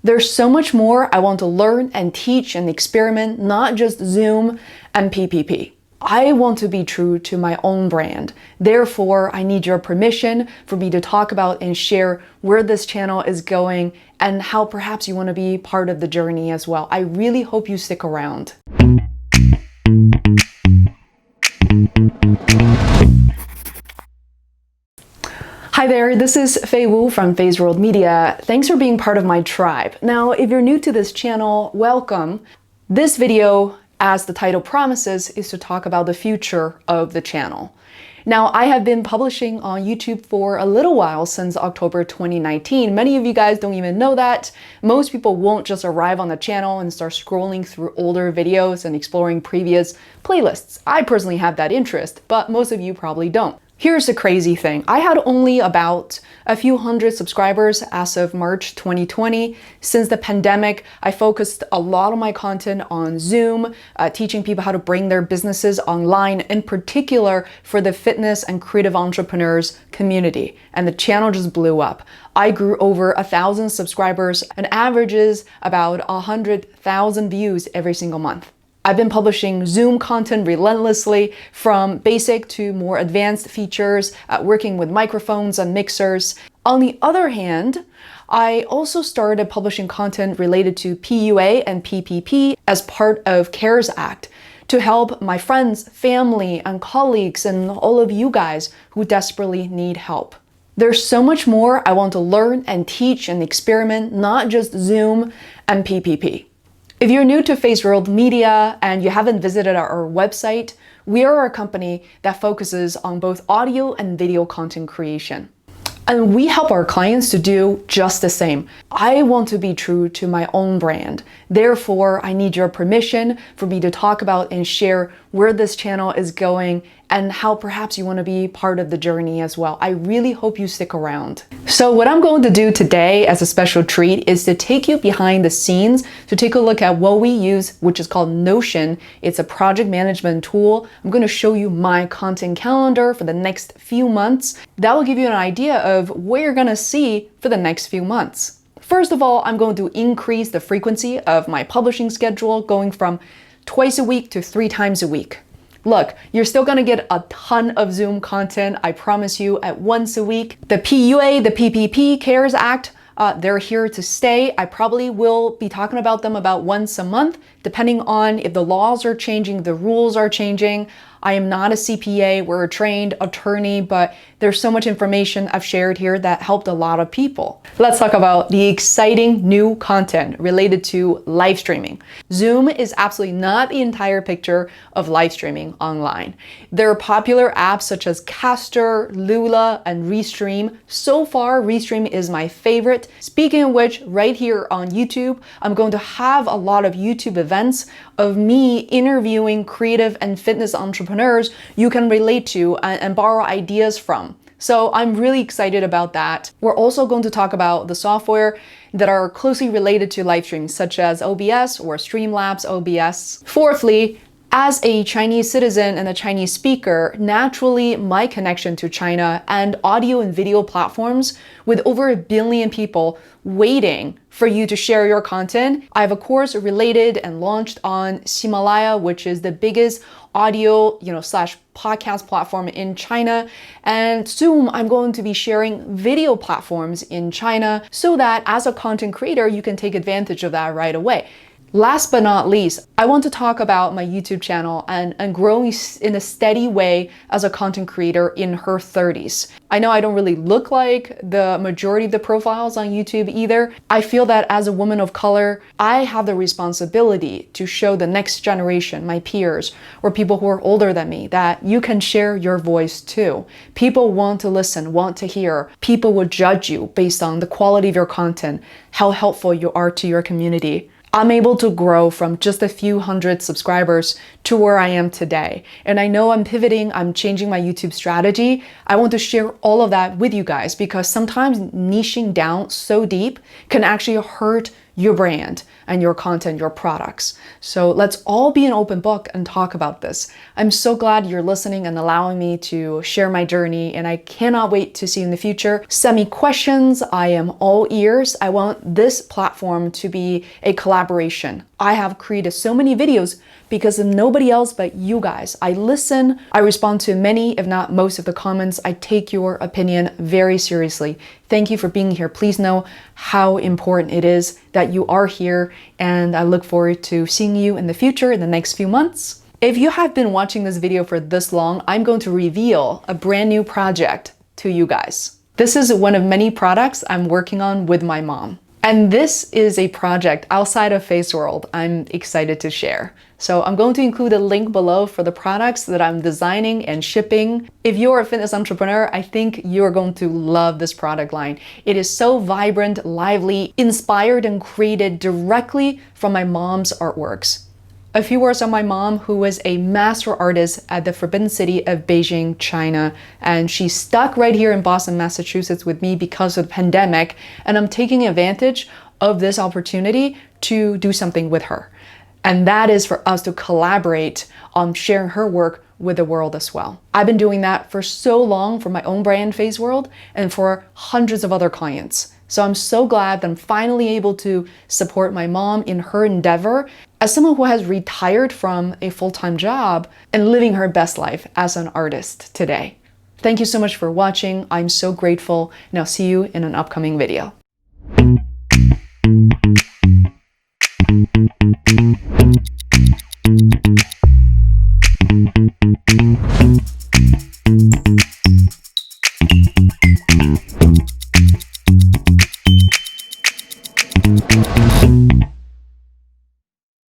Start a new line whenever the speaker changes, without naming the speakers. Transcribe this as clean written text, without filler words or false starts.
There's so much more I want to learn and teach and experiment, not just Zoom and PPP. I want to be true to my own brand. Therefore, I need your permission for me to talk about and share where this channel is going and how perhaps you want to be part of the journey as well. I really hope you stick around. Hi there, this is Fei Wu from Feisworld Media. Thanks for being part of my tribe. Now, if you're new to this channel, welcome. This video, as the title promises, is to talk about the future of the channel. Now, I have been publishing on YouTube for a little while, since October 2019. Many of you guys don't even know that. Most people won't just arrive on the channel and start scrolling through older videos and exploring previous playlists. I personally have that interest, but most of you probably don't. Here's the crazy thing. I had only about a few hundred subscribers as of March 2020. Since the pandemic, I focused a lot of my content on Zoom, teaching people how to bring their businesses online, in particular for the fitness and creative entrepreneurs community. And the channel just blew up. I grew over 1,000 subscribers and averages about 100,000 views every single month. I've been publishing Zoom content relentlessly, from basic to more advanced features, working with microphones and mixers. On the other hand, I also started publishing content related to PUA and PPP as part of CARES Act to help my friends, family, and colleagues, and all of you guys who desperately need help. There's so much more I want to learn and teach and experiment, not just Zoom and PPP. If you're new to Feisworld Media and you haven't visited our website, we are a company that focuses on both audio and video content creation. And we help our clients to do just the same. I want to be true to my own brand. Therefore, I need your permission for me to talk about and share where this channel is going and how perhaps you want to be part of the journey as well. I really hope you stick around. So what I'm going to do today as a special treat is to take you behind the scenes to take a look at what we use, which is called Notion. It's a project management tool. I'm going to show you my content calendar for the next few months. That will give you an idea of what you're going to see for the next few months. First of all, I'm going to increase the frequency of my publishing schedule, going from twice a week to 3 times a week. Look, you're still gonna get a ton of Zoom content, I promise you, at once a week. The PUA, the PPP, CARES Act, they're here to stay. I probably will be talking about them about once a month, depending on if the laws are changing, the rules are changing. I am not a CPA, we're a trained attorney, but there's so much information I've shared here that helped a lot of people. Let's talk about the exciting new content related to live streaming. Zoom is absolutely not the entire picture of live streaming online. There are popular apps such as Caster, Lula, and Restream. So far, Restream is my favorite. Speaking of which, right here on YouTube, I'm going to have a lot of YouTube events of me interviewing creative and fitness entrepreneurs you can relate to and borrow ideas from. So I'm really excited about that. We're also going to talk about the software that are closely related to live streaming, such as OBS or Streamlabs OBS. Fourthly, as a Chinese citizen and a Chinese speaker, naturally my connection to China and audio and video platforms with over 1 billion people waiting for you to share your content. I have a course related and launched on Himalaya, which is the biggest audio, slash podcast platform in China. And soon I'm going to be sharing video platforms in China so that as a content creator, you can take advantage of that right away. Last but not least, I want to talk about my YouTube channel and growing in a steady way as a content creator in her 30s. I know I don't really look like the majority of the profiles on YouTube either. I feel that as a woman of color, I have the responsibility to show the next generation, my peers, or people who are older than me, that you can share your voice too. People want to listen, want to hear. People will judge you based on the quality of your content, how helpful you are to your community. I'm able to grow from just a few hundred subscribers to where I am today. And I know I'm pivoting, I'm changing my YouTube strategy. I want to share all of that with you guys because sometimes niching down so deep can actually hurt your brand and your content, your products. So let's all be an open book and talk about this. I'm so glad you're listening and allowing me to share my journey, and I cannot wait to see you in the future. Send me questions. I am all ears. I want this platform to be a collaboration. I have created so many videos because of nobody else but you guys. I listen, I respond to many, if not most of the comments. I take your opinion very seriously. Thank you for being here. Please know how important it is that you are here, and I look forward to seeing you in the future in the next few months. If you have been watching this video for this long, I'm going to reveal a brand new project to you guys. This is one of many products I'm working on with my mom. And this is a project outside of Feisworld I'm excited to share. So I'm going to include a link below for the products that I'm designing and shipping. If you're a fitness entrepreneur, I think you're going to love this product line. It is so vibrant, lively, inspired, and created directly from my mom's artworks. A few words on my mom, who was a master artist at the Forbidden City of Beijing, China. And she's stuck right here in Boston, Massachusetts with me because of the pandemic. And I'm taking advantage of this opportunity to do something with her. And that is for us to collaborate on sharing her work with the world as well. I've been doing that for so long for my own brand, Feisworld, and for hundreds of other clients. So I'm so glad that I'm finally able to support my mom in her endeavor as someone who has retired from a full-time job and living her best life as an artist today. Thank you so much for watching. I'm so grateful, and I'll see you in an upcoming video.